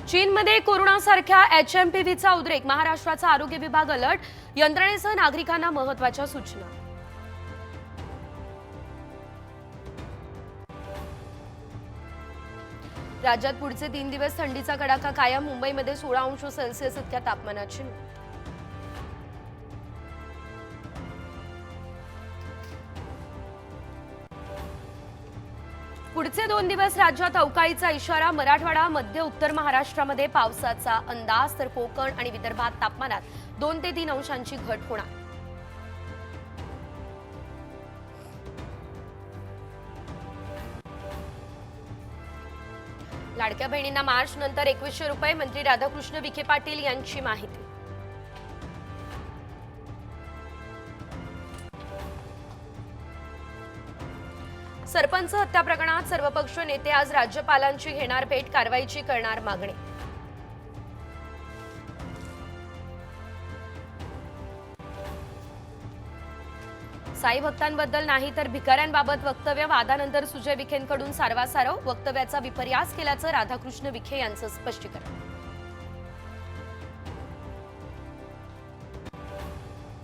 चीनमध्ये कोरोनासारख्या HMPVचा उद्रेक, महाराष्ट्राचा आरोग्य विभाग अलर्ट, यंत्रणेसह नागरिकांना महत्त्वाच्या सूचना। राज्यात पुढचे 3 दिवस थंडीचा कडाका कायम, मुंबईमध्ये 16 अंश सेल्सिअस इतक्या तापमानाची नोंद। पुढचे 2 दिवस राज्यात अवकाळीचा इशारा, मराठवाडा मध्य उत्तर महाराष्ट्रामध्ये पावसाचा अंदाज, तर कोकण आणि विदर्भात तापमानात 2 ते 3 अंशांची घट होणार। लाडक्या बहिणींना मार्च नंतर 2100 रुपये, मंत्री राधाकृष्ण विखे पाटील यांची माहिती। सरपंच हत्या प्रकरणात सर्वपक्ष नेते आज राज्यपालांची घेणार भेट, कारवाईची करणार मागणी। साई भक्तांबद्दल नाही तर भिकाऱ्यांबाबत वक्तव्य, वादानंतर सुजय विखेंकडून सारवासारव, वक्तव्याचा विपर्यास केल्याचं राधाकृष्ण विखे यांचं स्पष्टीकरण।